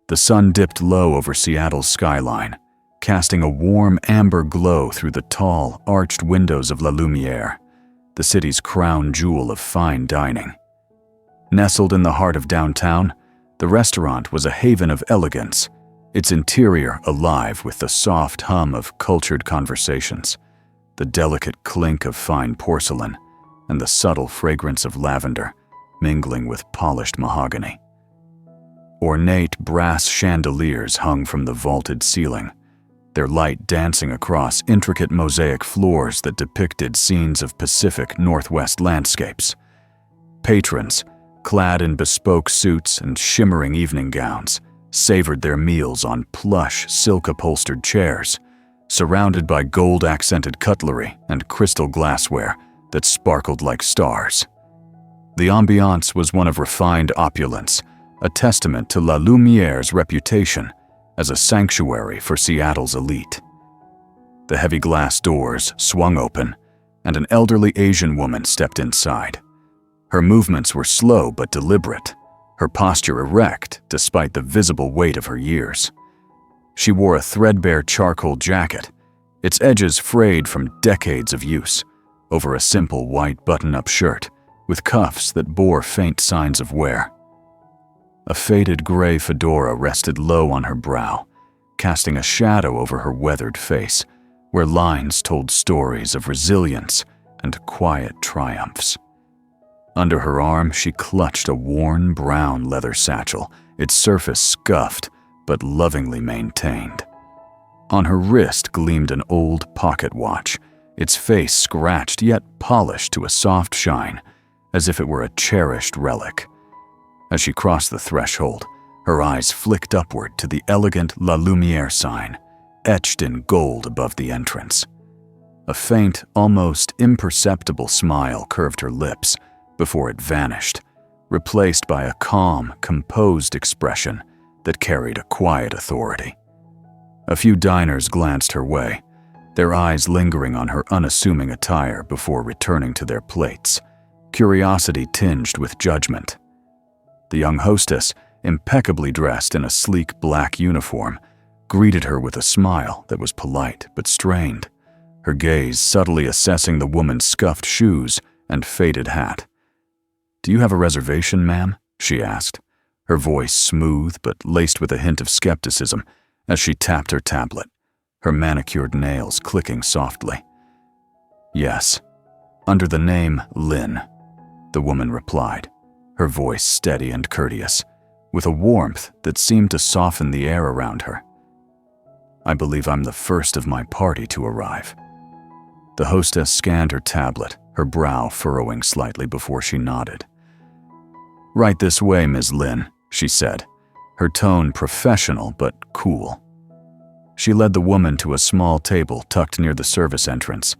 The sun dipped low over Seattle's skyline, casting a warm amber glow through the tall, arched windows of La Lumière, the city's crown jewel of fine dining. Nestled in the heart of downtown, the restaurant was a haven of elegance, its interior alive with the soft hum of cultured conversations, the delicate clink of fine porcelain, and the subtle fragrance of lavender mingling with polished mahogany. Ornate brass chandeliers hung from the vaulted ceiling, their light dancing across intricate mosaic floors that depicted scenes of Pacific Northwest landscapes. Patrons, clad in bespoke suits and shimmering evening gowns, savored their meals on plush, silk-upholstered chairs, surrounded by gold-accented cutlery and crystal glassware that sparkled like stars. The ambiance was one of refined opulence, a testament to La Lumière's reputation as a sanctuary for Seattle's elite. The heavy glass doors swung open, and an elderly Asian woman stepped inside. Her movements were slow but deliberate, her posture erect despite the visible weight of her years. She wore a threadbare charcoal jacket, its edges frayed from decades of use, over a simple white button-up shirt with cuffs that bore faint signs of wear. A faded gray fedora rested low on her brow, casting a shadow over her weathered face, where lines told stories of resilience and quiet triumphs. Under her arm, she clutched a worn brown leather satchel, its surface scuffed but lovingly maintained. On her wrist gleamed an old pocket watch, its face scratched yet polished to a soft shine, as if it were a cherished relic. As she crossed the threshold, her eyes flicked upward to the elegant La Lumière sign, etched in gold above the entrance. A faint, almost imperceptible smile curved her lips before it vanished, replaced by a calm, composed expression that carried a quiet authority. A few diners glanced her way, their eyes lingering on her unassuming attire before returning to their plates, curiosity tinged with judgment. The young hostess, impeccably dressed in a sleek black uniform, greeted her with a smile that was polite but strained, her gaze subtly assessing the woman's scuffed shoes and faded hat. "Do you have a reservation, ma'am?" she asked, her voice smooth but laced with a hint of skepticism as she tapped her tablet, her manicured nails clicking softly. "Yes, under the name Lynn," the woman replied, her voice steady and courteous, with a warmth that seemed to soften the air around her. "I believe I'm the first of my party to arrive." The hostess scanned her tablet, her brow furrowing slightly before she nodded. "Right this way, Ms. Lynn," she said, her tone professional but cool. She led the woman to a small table tucked near the service entrance,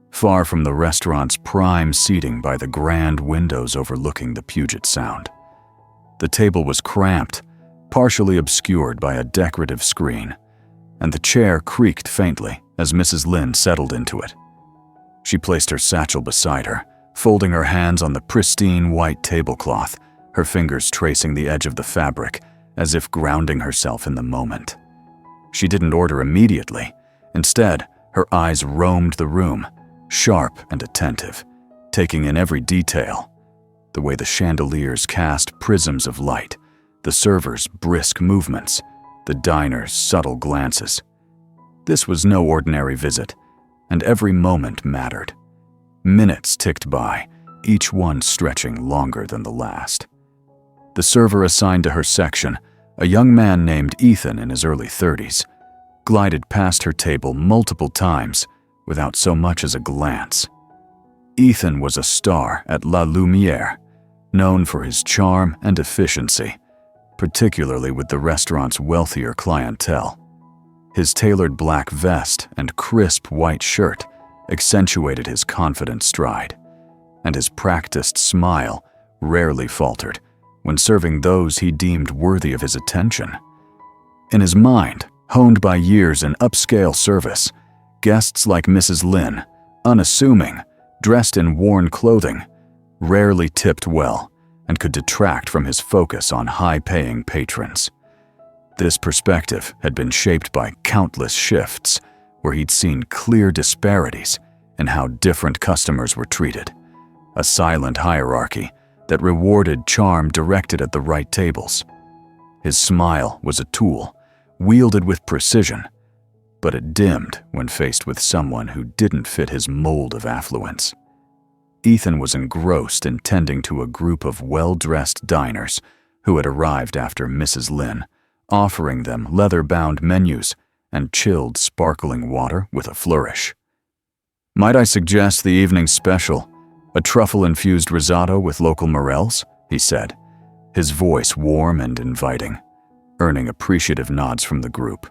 far from the restaurant's prime seating by the grand windows overlooking the Puget Sound. The table was cramped, partially obscured by a decorative screen, and the chair creaked faintly as Mrs. Lynn settled into it. She placed her satchel beside her, folding her hands on the pristine white tablecloth, her fingers tracing the edge of the fabric, as if grounding herself in the moment. She didn't order immediately. Instead, her eyes roamed the room, sharp and attentive, taking in every detail. The way the chandeliers cast prisms of light, the servers' brisk movements, the diner's subtle glances. This was no ordinary visit, and every moment mattered. Minutes ticked by, each one stretching longer than the last. The server assigned to her section, a young man named Ethan in his early 30s, glided past her table multiple times without so much as a glance. Ethan was a star at La Lumière, known for his charm and efficiency, particularly with the restaurant's wealthier clientele. His tailored black vest and crisp white shirt accentuated his confident stride, and his practiced smile rarely faltered when serving those he deemed worthy of his attention. In his mind, honed by years in upscale service, guests like Mrs. Lynn, unassuming, dressed in worn clothing, rarely tipped well and could detract from his focus on high-paying patrons. This perspective had been shaped by countless shifts where he'd seen clear disparities in how different customers were treated, a silent hierarchy that rewarded charm directed at the right tables. His smile was a tool, wielded with precision, but it dimmed when faced with someone who didn't fit his mold of affluence. Ethan was engrossed in tending to a group of well-dressed diners who had arrived after Mrs. Lin, offering them leather-bound menus and chilled sparkling water with a flourish. "Might I suggest the evening special, a truffle-infused risotto with local morels?" he said, his voice warm and inviting, earning appreciative nods from the group.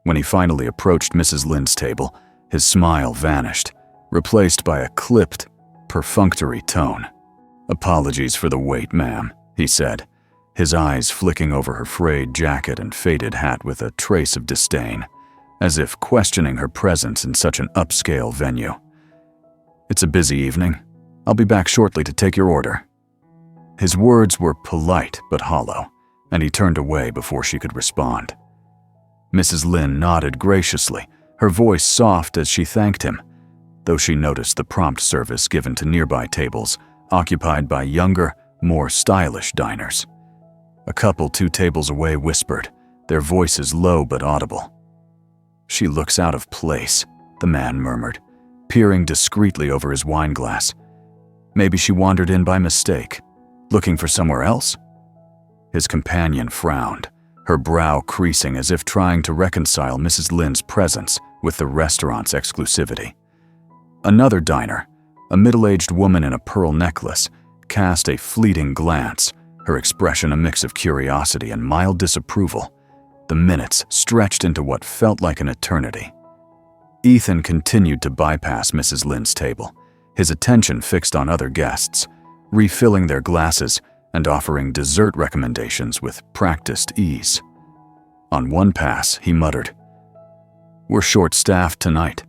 When he finally approached Mrs. Lin's table, his smile vanished, replaced by a clipped, perfunctory tone. "Apologies for the wait, ma'am," he said, his eyes flicking over her frayed jacket and faded hat with a trace of disdain, as if questioning her presence in such an upscale venue. "It's a busy evening. I'll be back shortly to take your order." His words were polite but hollow, and he turned away before she could respond. Mrs. Lin nodded graciously, her voice soft as she thanked him, though she noticed the prompt service given to nearby tables occupied by younger, more stylish diners. A couple 2 tables away whispered, their voices low but audible. "She looks out of place," the man murmured, peering discreetly over his wine glass. "Maybe she wandered in by mistake, looking for somewhere else?" His companion frowned, her brow creasing as if trying to reconcile Mrs. Lin's presence with the restaurant's exclusivity. Another diner, a middle-aged woman in a pearl necklace, cast a fleeting glance, her expression a mix of curiosity and mild disapproval. The minutes stretched into what felt like an eternity. Ethan continued to bypass Mrs. Lin's table, his attention fixed on other guests, refilling their glasses and offering dessert recommendations with practiced ease. On one pass, he muttered, "We're short-staffed tonight,"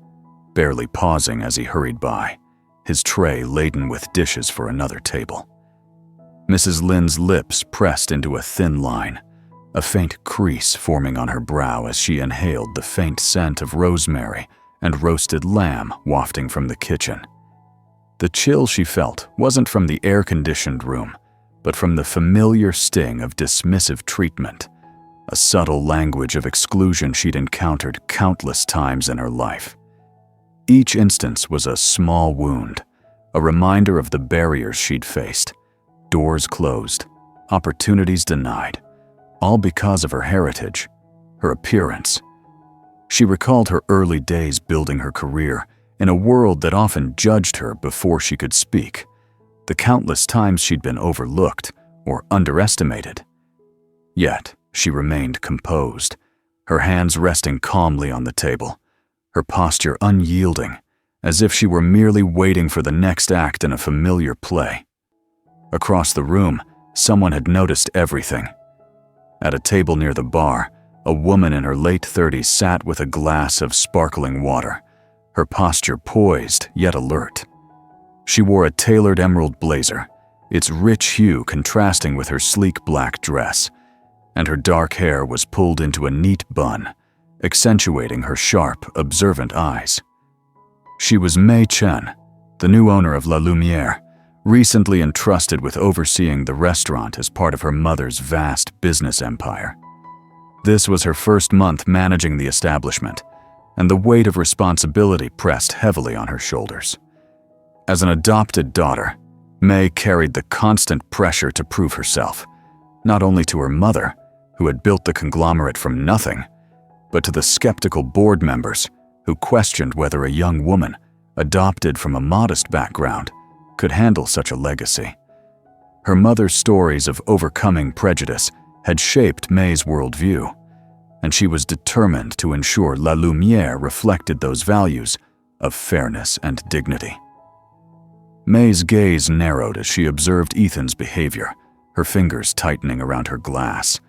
barely pausing as he hurried by, his tray laden with dishes for another table. Mrs. Lin's lips pressed into a thin line, a faint crease forming on her brow as she inhaled the faint scent of rosemary and roasted lamb wafting from the kitchen. The chill she felt wasn't from the air-conditioned room, but from the familiar sting of dismissive treatment, a subtle language of exclusion she'd encountered countless times in her life. Each instance was a small wound, a reminder of the barriers she'd faced, doors closed, opportunities denied, all because of her heritage, her appearance. She recalled her early days building her career in a world that often judged her before she could speak, the countless times she'd been overlooked or underestimated. Yet, she remained composed, her hands resting calmly on the table, her posture unyielding, as if she were merely waiting for the next act in a familiar play. Across the room, someone had noticed everything. At a table near the bar, a woman in her late 30s sat with a glass of sparkling water, her posture poised yet alert. She wore a tailored emerald blazer, its rich hue contrasting with her sleek black dress, and her dark hair was pulled into a neat bun, accentuating her sharp, observant eyes. She was Mei Chen, the new owner of La Lumière, recently entrusted with overseeing the restaurant as part of her mother's vast business empire. This was her first month managing the establishment, and the weight of responsibility pressed heavily on her shoulders. As an adopted daughter, Mei carried the constant pressure to prove herself, not only to her mother, who had built the conglomerate from nothing, but to the skeptical board members who questioned whether a young woman, adopted from a modest background, could handle such a legacy. Her mother's stories of overcoming prejudice had shaped Mei's worldview, and she was determined to ensure La Lumière reflected those values of fairness and dignity. Mei's gaze narrowed as she observed Ethan's behavior, her fingers tightening around her glass.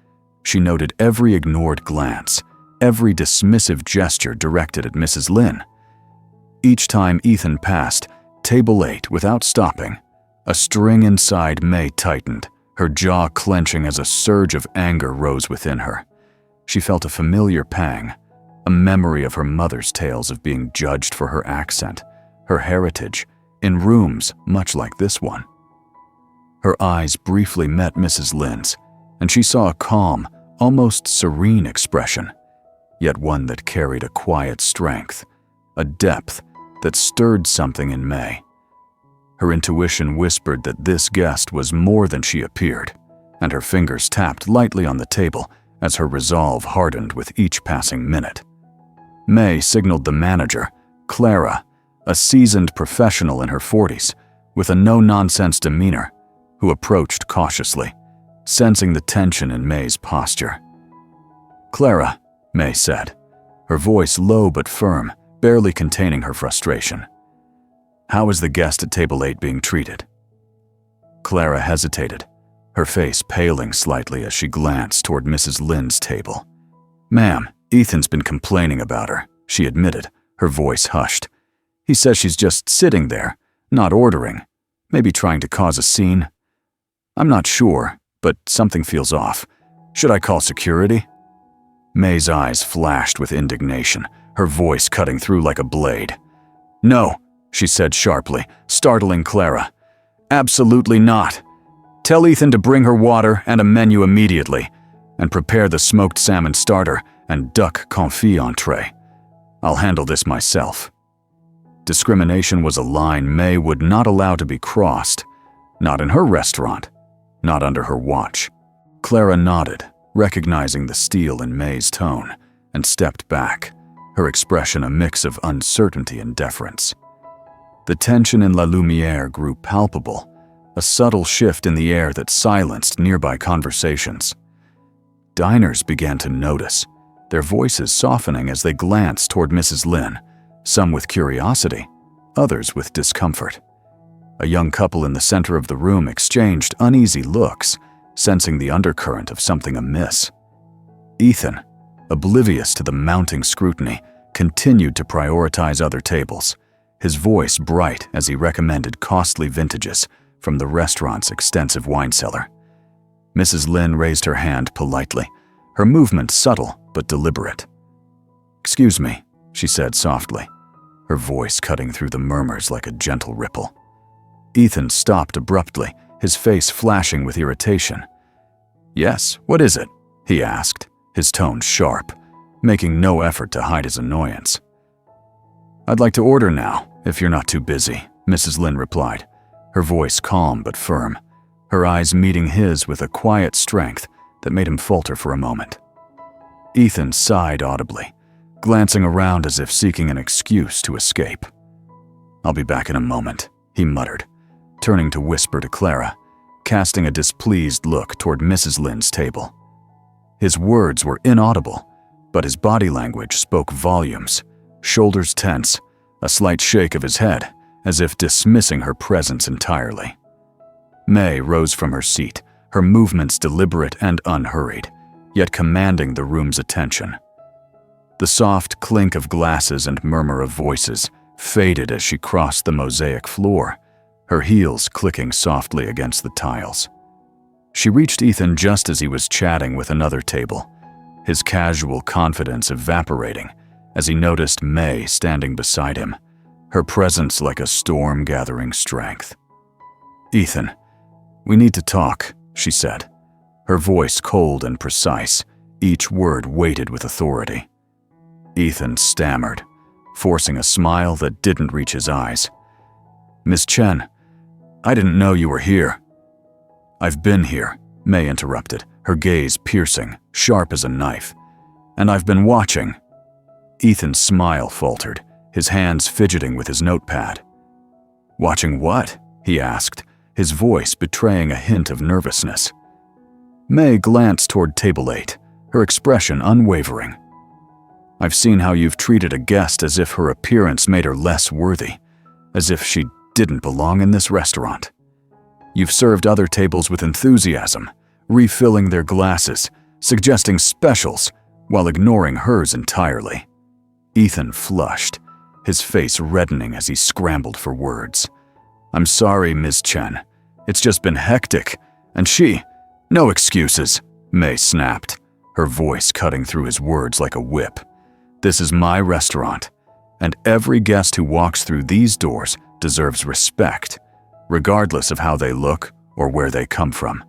She noted every ignored glance, every dismissive gesture directed at Mrs. Lin. Each time Ethan passed, table 8 without stopping, a string inside Mei tightened, her jaw clenching as a surge of anger rose within her. She felt a familiar pang, a memory of her mother's tales of being judged for her accent, her heritage, in rooms much like this one. Her eyes briefly met Mrs. Lynde's, and she saw a calm, almost serene expression, yet one that carried a quiet strength, a depth that stirred something in May. Her intuition whispered that this guest was more than she appeared, and her fingers tapped lightly on the table as her resolve hardened with each passing minute. May signaled the manager, Clara, a seasoned professional in her 40s, with a no-nonsense demeanor, who approached cautiously, sensing the tension in May's posture. "Clara," May said, her voice low but firm, barely containing her frustration. "How is the guest at table 8 being treated?" Clara hesitated, her face paling slightly as she glanced toward Mrs. Lynde's table. "Ma'am, Ethan's been complaining about her," she admitted, her voice hushed. "He says she's just sitting there, not ordering, maybe trying to cause a scene. I'm not sure, but something feels off. Should I call security?" May's eyes flashed with indignation, her voice cutting through like a blade. "No," she said sharply, startling Clara. "Absolutely not. Tell Ethan to bring her water and a menu immediately, and prepare the smoked salmon starter and duck confit entree. I'll handle this myself." Discrimination was a line May would not allow to be crossed, not in her restaurant, not under her watch. Clara nodded, recognizing the steel in May's tone, and stepped back, her expression a mix of uncertainty and deference. The tension in La Lumière grew palpable, a subtle shift in the air that silenced nearby conversations. Diners began to notice, their voices softening as they glanced toward Mrs. Lynde, some with curiosity, others with discomfort. A young couple in the center of the room exchanged uneasy looks, sensing the undercurrent of something amiss. Ethan, oblivious to the mounting scrutiny, continued to prioritize other tables, his voice bright as he recommended costly vintages from the restaurant's extensive wine cellar. Mrs. Lynde raised her hand politely, her movement subtle but deliberate. "Excuse me," she said softly, her voice cutting through the murmurs like a gentle ripple. Ethan stopped abruptly, his face flashing with irritation. "Yes, what is it?" he asked, his tone sharp, making no effort to hide his annoyance. "I'd like to order now, if you're not too busy," Mrs. Lynde replied, her voice calm but firm, her eyes meeting his with a quiet strength that made him falter for a moment. Ethan sighed audibly, glancing around as if seeking an excuse to escape. "I'll be back in a moment," he muttered, turning to whisper to Clara, casting a displeased look toward Mrs. Lynde's table. His words were inaudible, but his body language spoke volumes, shoulders tense, a slight shake of his head, as if dismissing her presence entirely. May rose from her seat, her movements deliberate and unhurried, yet commanding the room's attention. The soft clink of glasses and murmur of voices faded as she crossed the mosaic floor, her heels clicking softly against the tiles. She reached Ethan just as he was chatting with another table, his casual confidence evaporating as he noticed May standing beside him, her presence like a storm gathering strength. "Ethan, we need to talk," she said, her voice cold and precise, each word weighted with authority. Ethan stammered, forcing a smile that didn't reach his eyes. "Miss Chen, I didn't know you were here." "I've been here," May interrupted, her gaze piercing, sharp as a knife. "And I've been watching." Ethan's smile faltered, his hands fidgeting with his notepad. "Watching what?" he asked, his voice betraying a hint of nervousness. May glanced toward table 8, her expression unwavering. "I've seen how you've treated a guest as if her appearance made her less worthy, as if she didn't belong in this restaurant. You've served other tables with enthusiasm, refilling their glasses, suggesting specials, while ignoring hers entirely." Ethan flushed, his face reddening as he scrambled for words. "I'm sorry, Ms. Chen. It's just been hectic, and she—" "No excuses," May snapped, her voice cutting through his words like a whip. "This is my restaurant, and every guest who walks through these doors deserves respect, regardless of how they look or where they come from."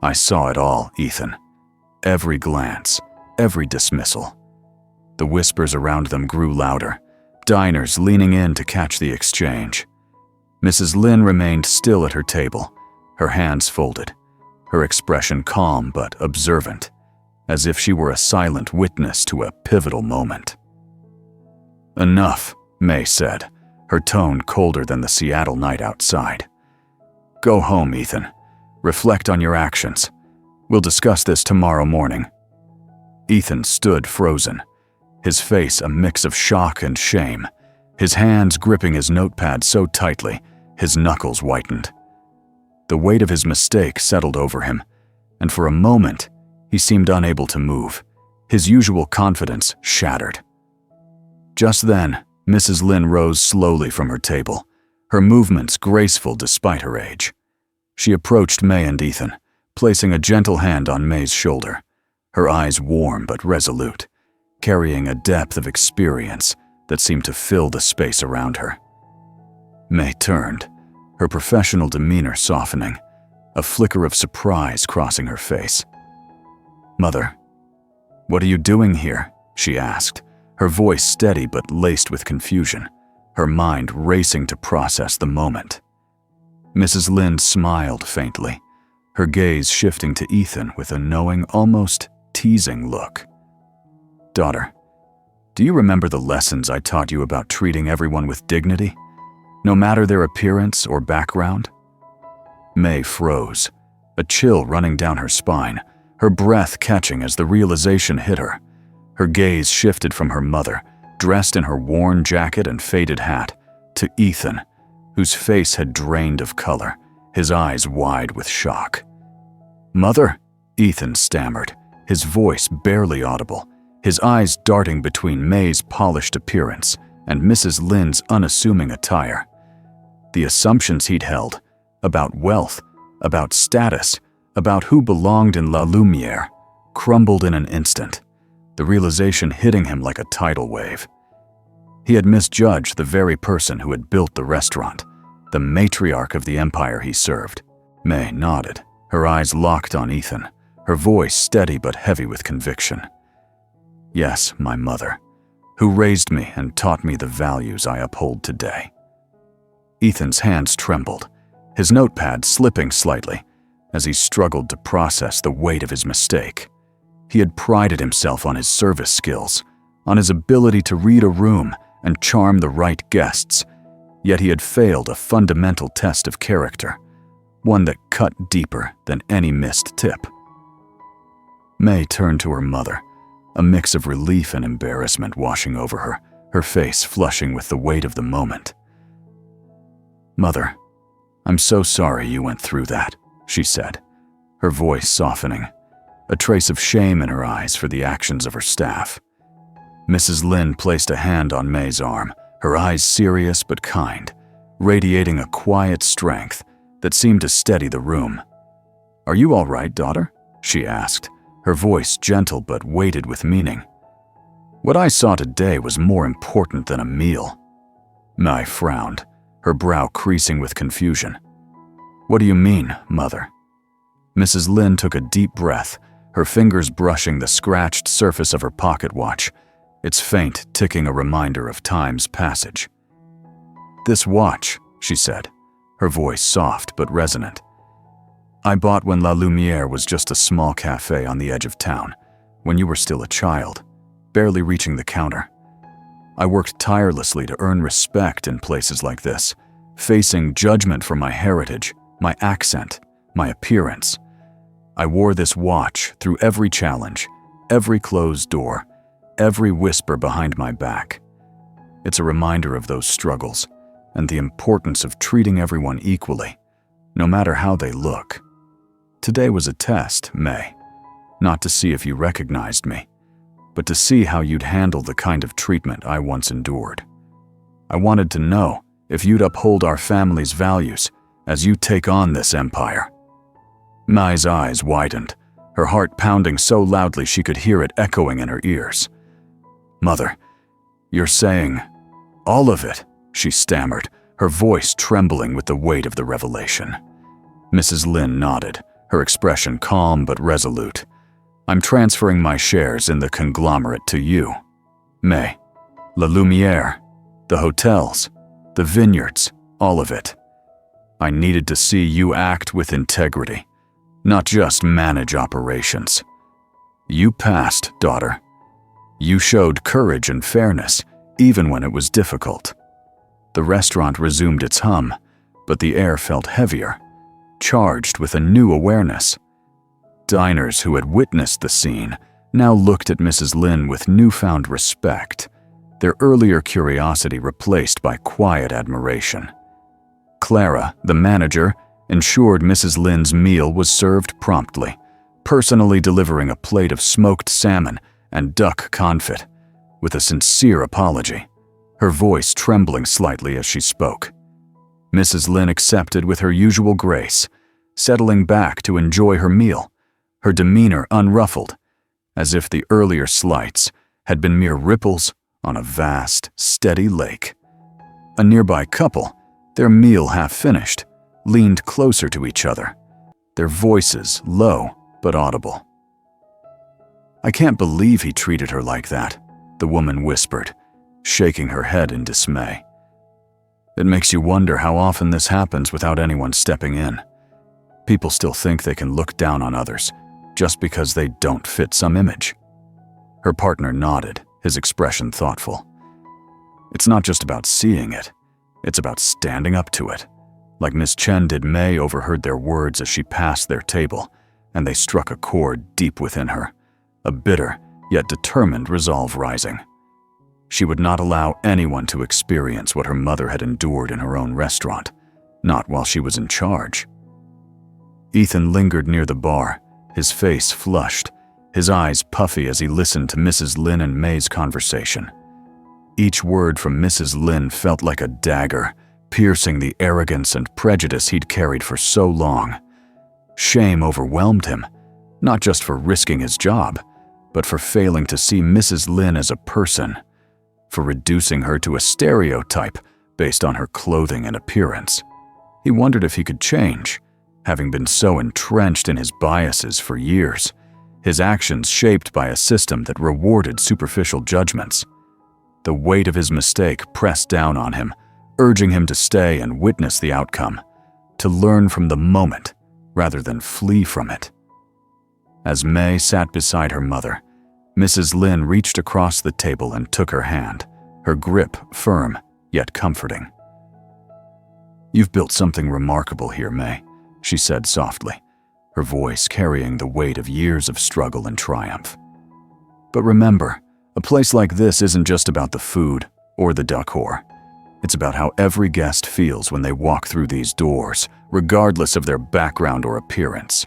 I saw it all, Ethan. Every glance, every dismissal. The whispers around them grew louder, diners leaning in to catch the exchange. Mrs. Lin remained still at her table, her hands folded, her expression calm but observant, as if she were a silent witness to a pivotal moment. "Enough," May said, her tone colder than the Seattle night outside. "Go home, Ethan. Reflect on your actions. We'll discuss this tomorrow morning." Ethan stood frozen, his face a mix of shock and shame, his hands gripping his notepad so tightly, his knuckles whitened. The weight of his mistake settled over him, and for a moment, he seemed unable to move, his usual confidence shattered. Just then, Mrs. Lin rose slowly from her table, her movements graceful despite her age. She approached May and Ethan, placing a gentle hand on May's shoulder, her eyes warm but resolute, carrying a depth of experience that seemed to fill the space around her. May turned, her professional demeanor softening, a flicker of surprise crossing her face. "Mother, what are you doing here?" she asked, her voice steady but laced with confusion, her mind racing to process the moment. Mrs. Lin smiled faintly, her gaze shifting to Ethan with a knowing, almost teasing look. "Daughter, do you remember the lessons I taught you about treating everyone with dignity, no matter their appearance or background?" May froze, a chill running down her spine, her breath catching as the realization hit her. Her gaze shifted from her mother, dressed in her worn jacket and faded hat, to Ethan, whose face had drained of color, his eyes wide with shock. "Mother," Ethan stammered, his voice barely audible, his eyes darting between May's polished appearance and Mrs. Lin's unassuming attire. The assumptions he'd held, about wealth, about status, about who belonged in La Lumière, crumbled in an instant, the realization hitting him like a tidal wave. He had misjudged the very person who had built the restaurant, the matriarch of the empire he served. May nodded, her eyes locked on Ethan, her voice steady but heavy with conviction. "Yes, my mother, who raised me and taught me the values I uphold today." Ethan's hands trembled, his notepad slipping slightly as he struggled to process the weight of his mistake. He had prided himself on his service skills, on his ability to read a room and charm the right guests, yet he had failed a fundamental test of character, one that cut deeper than any missed tip. May turned to her mother, a mix of relief and embarrassment washing over her, her face flushing with the weight of the moment. "Mother, I'm so sorry you went through that," she said, her voice softening, a trace of shame in her eyes for the actions of her staff. Mrs. Lin placed a hand on May's arm, her eyes serious but kind, radiating a quiet strength that seemed to steady the room. "Are you all right, daughter?" she asked, her voice gentle but weighted with meaning. "What I saw today was more important than a meal." May frowned, her brow creasing with confusion. "What do you mean, Mother?" Mrs. Lin took a deep breath, her fingers brushing the scratched surface of her pocket watch, its faint ticking a reminder of time's passage. "This watch," she said, her voice soft but resonant, "I bought when La Lumière was just a small cafe on the edge of town, when you were still a child, barely reaching the counter. I worked tirelessly to earn respect in places like this, facing judgment for my heritage, my accent, my appearance. I wore this watch through every challenge, every closed door, every whisper behind my back. It's a reminder of those struggles and the importance of treating everyone equally, no matter how they look. Today was a test, May, not to see if you recognized me, but to see how you'd handle the kind of treatment I once endured. I wanted to know if you'd uphold our family's values as you take on this empire." May's eyes widened, her heart pounding so loudly she could hear it echoing in her ears. "Mother, you're saying all of it," she stammered, her voice trembling with the weight of the revelation. Mrs. Lin nodded, her expression calm but resolute. "I'm transferring my shares in the conglomerate to you. May, La Lumière, the hotels, the vineyards, all of it. I needed to see you act with integrity, not just manage operations. You passed, daughter. You showed courage and fairness, even when it was difficult." The restaurant resumed its hum, but the air felt heavier, charged with a new awareness. Diners who had witnessed the scene now looked at Mrs. Lin with newfound respect, their earlier curiosity replaced by quiet admiration. Clara, the manager, ensured Mrs. Lin's meal was served promptly, personally delivering a plate of smoked salmon and duck confit, with a sincere apology, her voice trembling slightly as she spoke. Mrs. Lin accepted with her usual grace, settling back to enjoy her meal, her demeanor unruffled, as if the earlier slights had been mere ripples on a vast, steady lake. A nearby couple, their meal half finished, leaned closer to each other, their voices low but audible. "I can't believe he treated her like that," the woman whispered, shaking her head in dismay. "It makes you wonder how often this happens without anyone stepping in. People still think they can look down on others just because they don't fit some image." Her partner nodded, his expression thoughtful. "It's not just about seeing it, it's about standing up to it. Like Miss Chen did." May overheard their words as she passed their table, and they struck a chord deep within her, a bitter yet determined resolve rising. She would not allow anyone to experience what her mother had endured in her own restaurant, not while she was in charge. Ethan lingered near the bar, his face flushed, his eyes puffy as he listened to Mrs. Lin and May's conversation. Each word from Mrs. Lin felt like a dagger, piercing the arrogance and prejudice he'd carried for so long. Shame overwhelmed him, not just for risking his job, but for failing to see Mrs. Lin as a person, for reducing her to a stereotype based on her clothing and appearance. He wondered if he could change, having been so entrenched in his biases for years, his actions shaped by a system that rewarded superficial judgments. The weight of his mistake pressed down on him, urging him to stay and witness the outcome, to learn from the moment rather than flee from it. As May sat beside her mother, Mrs. Lin reached across the table and took her hand, her grip firm yet comforting. "You've built something remarkable here, May," she said softly, her voice carrying the weight of years of struggle and triumph. "But remember, a place like this isn't just about the food or the decor. It's about how every guest feels when they walk through these doors, regardless of their background or appearance."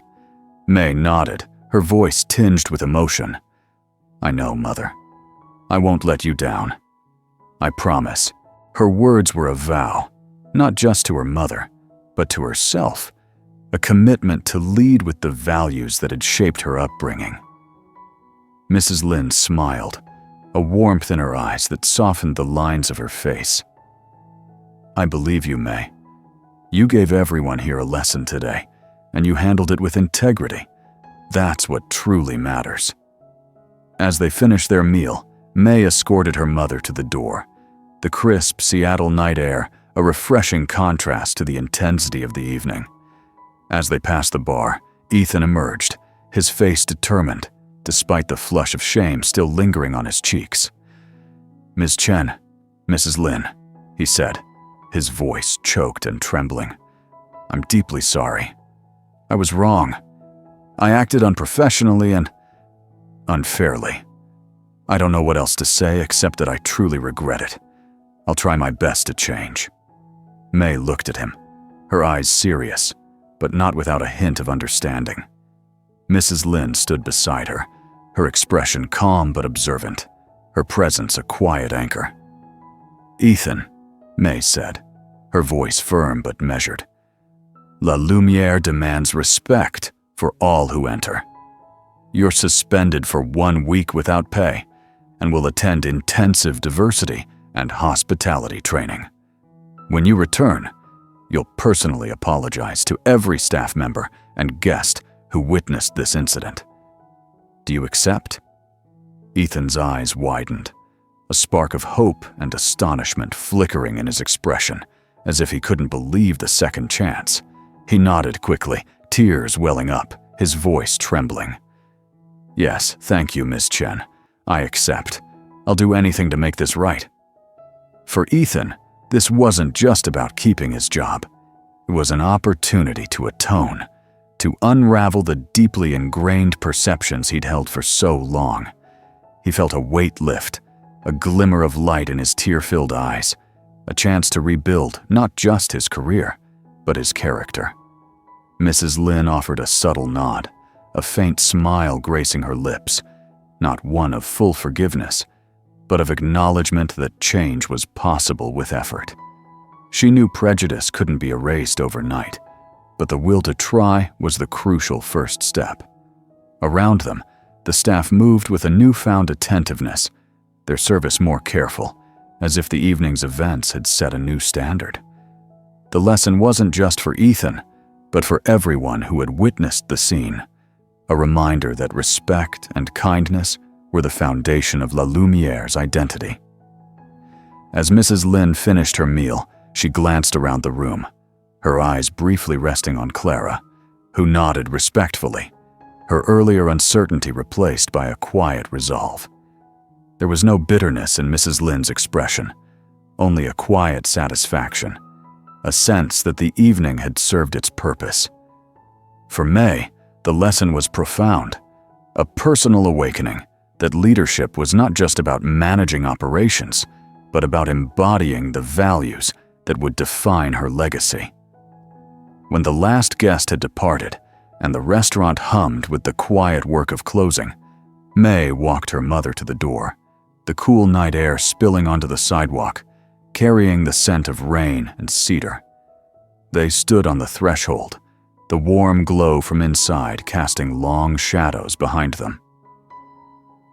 May nodded, her voice tinged with emotion. "I know, Mother. I won't let you down. I promise." Her words were a vow, not just to her mother, but to herself, a commitment to lead with the values that had shaped her upbringing. Mrs. Lin smiled, a warmth in her eyes that softened the lines of her face. "I believe you, May. You gave everyone here a lesson today, and you handled it with integrity. That's what truly matters." As they finished their meal, May escorted her mother to the door, the crisp Seattle night air a refreshing contrast to the intensity of the evening. As they passed the bar, Ethan emerged, his face determined, despite the flush of shame still lingering on his cheeks. "Ms. Chen, Mrs. Lin," he said, his voice choked and trembling. "I'm deeply sorry. I was wrong. I acted unprofessionally and unfairly. I don't know what else to say except that I truly regret it. I'll try my best to change." May looked at him, her eyes serious, but not without a hint of understanding. Mrs. Lin stood beside her, her expression calm but observant, her presence a quiet anchor. "Ethan," May said, her voice firm but measured, "La Lumière demands respect for all who enter. you're suspended for 1 week without pay and will attend intensive diversity and hospitality training. When you return, you'll personally apologize to every staff member and guest who witnessed this incident. Do you accept?" Ethan's eyes widened, a spark of hope and astonishment flickering in his expression, as if he couldn't believe the second chance. He nodded quickly, tears welling up, his voice trembling. "Yes, thank you, Miss Chen. I accept. I'll do anything to make this right." For Ethan, this wasn't just about keeping his job. It was an opportunity to atone, to unravel the deeply ingrained perceptions he'd held for so long. He felt a weight lift, a glimmer of light in his tear-filled eyes, a chance to rebuild not just his career, but his character. Mrs. Lin offered a subtle nod, a faint smile gracing her lips, not one of full forgiveness, but of acknowledgement that change was possible with effort. She knew prejudice couldn't be erased overnight, but the will to try was the crucial first step. Around them, the staff moved with a newfound attentiveness, their service more careful, as if the evening's events had set a new standard. The lesson wasn't just for Ethan, but for everyone who had witnessed the scene, a reminder that respect and kindness were the foundation of La Lumière's identity. As Mrs. Lin finished her meal, she glanced around the room, her eyes briefly resting on Clara, who nodded respectfully, her earlier uncertainty replaced by a quiet resolve. There was no bitterness in Mrs. Lin's expression, only a quiet satisfaction, a sense that the evening had served its purpose. For May, the lesson was profound, a personal awakening that leadership was not just about managing operations, but about embodying the values that would define her legacy. When the last guest had departed and the restaurant hummed with the quiet work of closing, May walked her mother to the door, the cool night air spilling onto the sidewalk, carrying the scent of rain and cedar. They stood on the threshold, the warm glow from inside casting long shadows behind them.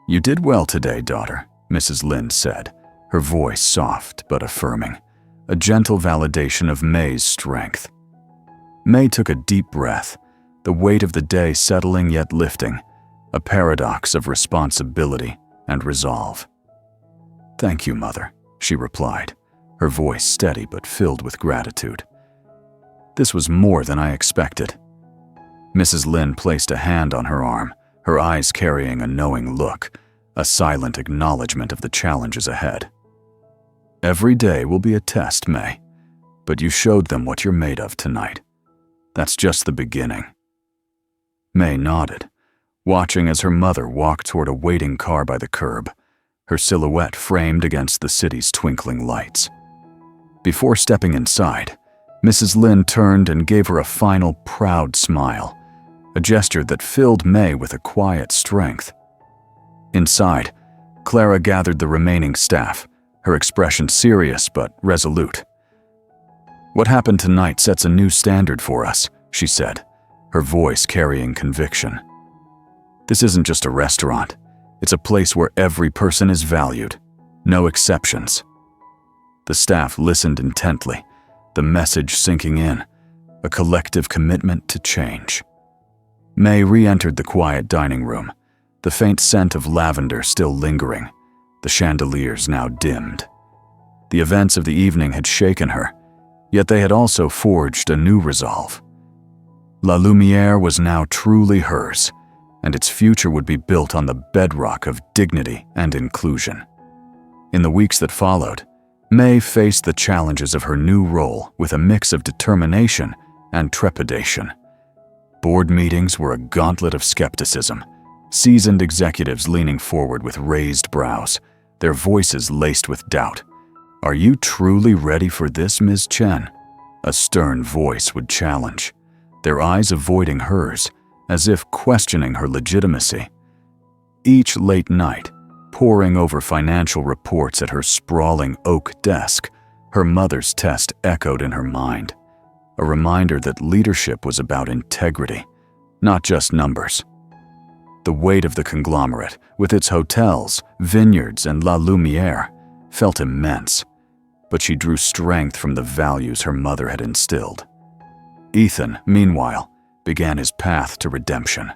"You did well today, daughter," Mrs. Lin said, her voice soft but affirming, a gentle validation of May's strength. May took a deep breath, the weight of the day settling yet lifting, a paradox of responsibility and resolve. "Thank you, Mother," she replied, her voice steady but filled with gratitude. "This was more than I expected." Mrs. Lin placed a hand on her arm, her eyes carrying a knowing look, a silent acknowledgement of the challenges ahead. "Every day will be a test, May, but you showed them what you're made of tonight. That's just the beginning." May nodded, watching as her mother walked toward a waiting car by the curb, her silhouette framed against the city's twinkling lights. Before stepping inside, Mrs. Lin turned and gave her a final proud smile, a gesture that filled May with a quiet strength. Inside, Clara gathered the remaining staff, her expression serious but resolute. "What happened tonight sets a new standard for us," she said, her voice carrying conviction. "This isn't just a restaurant. It's a place where every person is valued, no exceptions." The staff listened intently, the message sinking in, a collective commitment to change. May re-entered the quiet dining room, the faint scent of lavender still lingering, the chandeliers now dimmed. The events of the evening had shaken her, yet they had also forged a new resolve. La Lumière was now truly hers, and its future would be built on the bedrock of dignity and inclusion. In the weeks that followed, May faced the challenges of her new role with a mix of determination and trepidation. Board meetings were a gauntlet of skepticism, seasoned executives leaning forward with raised brows, their voices laced with doubt. "Are you truly ready for this, Ms. Chen?" A stern voice would challenge, their eyes avoiding hers, as if questioning her legitimacy. Each late night, poring over financial reports at her sprawling oak desk, her mother's test echoed in her mind, a reminder that leadership was about integrity, not just numbers. The weight of the conglomerate, with its hotels, vineyards, and La Lumière, felt immense, but she drew strength from the values her mother had instilled. Ethan, meanwhile, began his path to redemption.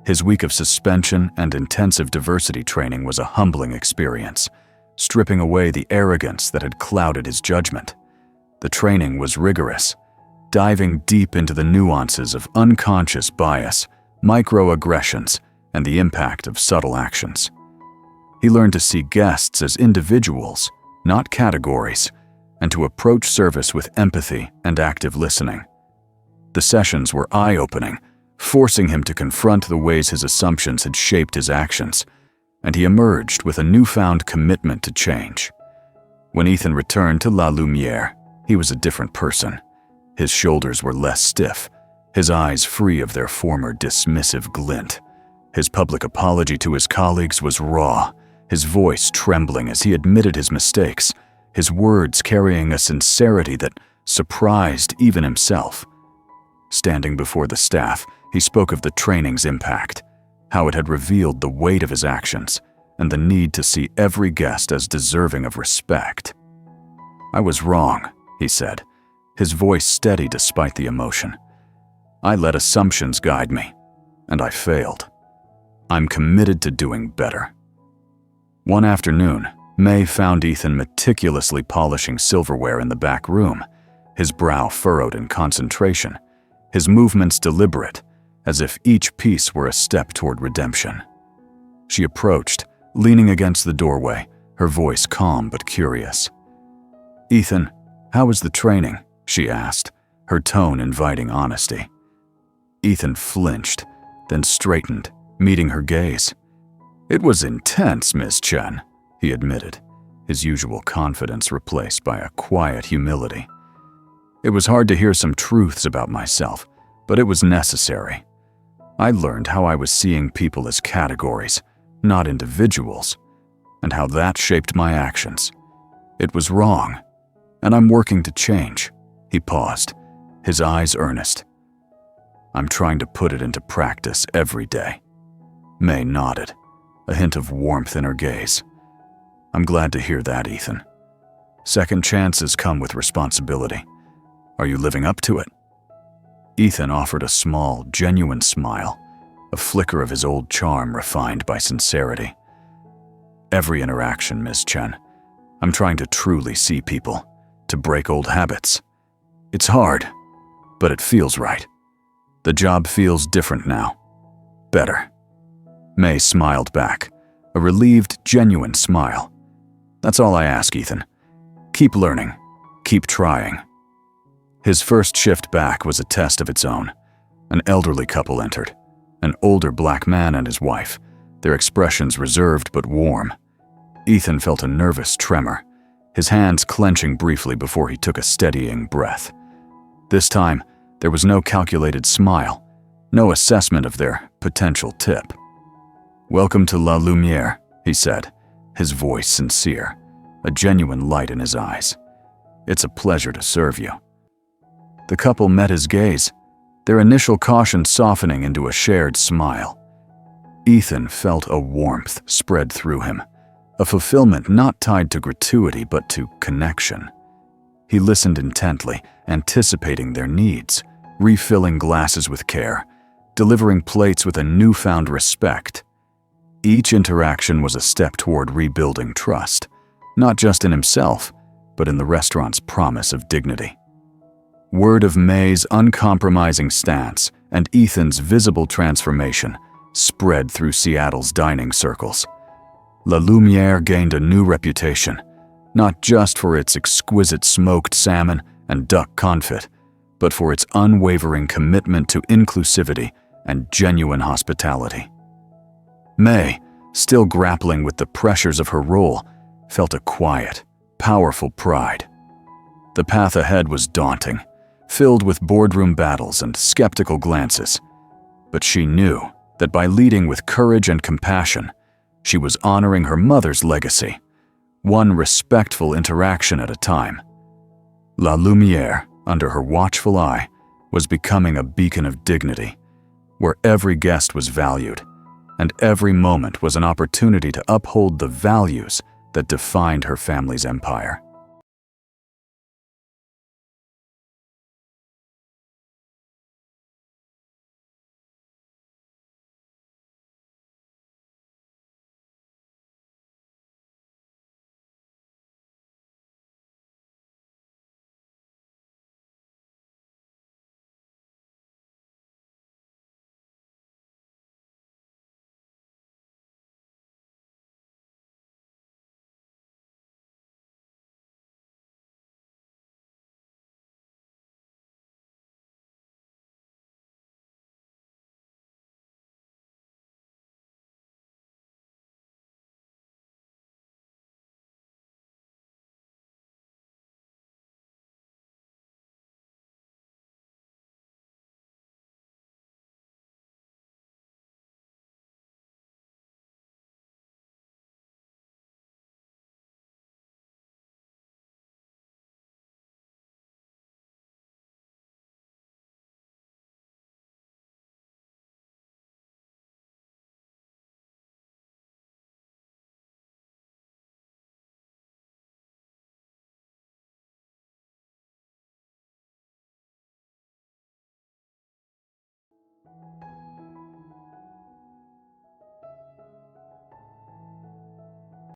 His week of suspension and intensive diversity training was a humbling experience, stripping away the arrogance that had clouded his judgment. The training was rigorous, diving deep into the nuances of unconscious bias, microaggressions, and the impact of subtle actions. He learned to see guests as individuals, not categories, and to approach service with empathy and active listening. The sessions were eye-opening, forcing him to confront the ways his assumptions had shaped his actions, and he emerged with a newfound commitment to change. When Ethan returned to La Lumière, he was a different person. His shoulders were less stiff, his eyes free of their former dismissive glint. His public apology to his colleagues was raw, his voice trembling as he admitted his mistakes, his words carrying a sincerity that surprised even himself. Standing before the staff, he spoke of the training's impact, how it had revealed the weight of his actions, and the need to see every guest as deserving of respect. "I was wrong," he said, his voice steady despite the emotion. "I let assumptions guide me, and I failed. I'm committed to doing better." One afternoon, May found Ethan meticulously polishing silverware in the back room, his brow furrowed in concentration, his movements deliberate, as if each piece were a step toward redemption. She approached, leaning against the doorway, her voice calm but curious. "Ethan, how was the training?" she asked, her tone inviting honesty. Ethan flinched, then straightened, meeting her gaze. "It was intense, Miss Chen," he admitted, his usual confidence replaced by a quiet humility. "It was hard to hear some truths about myself, but it was necessary. I learned how I was seeing people as categories, not individuals, and how that shaped my actions. It was wrong, and I'm working to change." He paused, his eyes earnest. "I'm trying to put it into practice every day." May nodded, a hint of warmth in her gaze. "I'm glad to hear that, Ethan. Second chances come with responsibility. Are you living up to it?" Ethan offered a small, genuine smile, a flicker of his old charm refined by sincerity. "Every interaction, Miss Chen. I'm trying to truly see people, to break old habits. It's hard, but it feels right. The job feels different now. Better." May smiled back, a relieved, genuine smile. "That's all I ask, Ethan. Keep learning. Keep trying." His first shift back was a test of its own. An elderly couple entered, an older black man and his wife, their expressions reserved but warm. Ethan felt a nervous tremor, his hands clenching briefly before he took a steadying breath. This time, there was no calculated smile, no assessment of their potential tip. "Welcome to La Lumière," he said, his voice sincere, a genuine light in his eyes. "It's a pleasure to serve you." The couple met his gaze, their initial caution softening into a shared smile. Ethan felt a warmth spread through him, a fulfillment not tied to gratuity but to connection. He listened intently, anticipating their needs, refilling glasses with care, delivering plates with a newfound respect. Each interaction was a step toward rebuilding trust, not just in himself, but in the restaurant's promise of dignity. Word of May's uncompromising stance and Ethan's visible transformation spread through Seattle's dining circles. La Lumière gained a new reputation, not just for its exquisite smoked salmon and duck confit, but for its unwavering commitment to inclusivity and genuine hospitality. May, still grappling with the pressures of her role, felt a quiet, powerful pride. The path ahead was daunting, filled with boardroom battles and skeptical glances, but she knew that by leading with courage and compassion, she was honoring her mother's legacy, one respectful interaction at a time. La Lumière, under her watchful eye, was becoming a beacon of dignity, where every guest was valued, and every moment was an opportunity to uphold the values that defined her family's empire.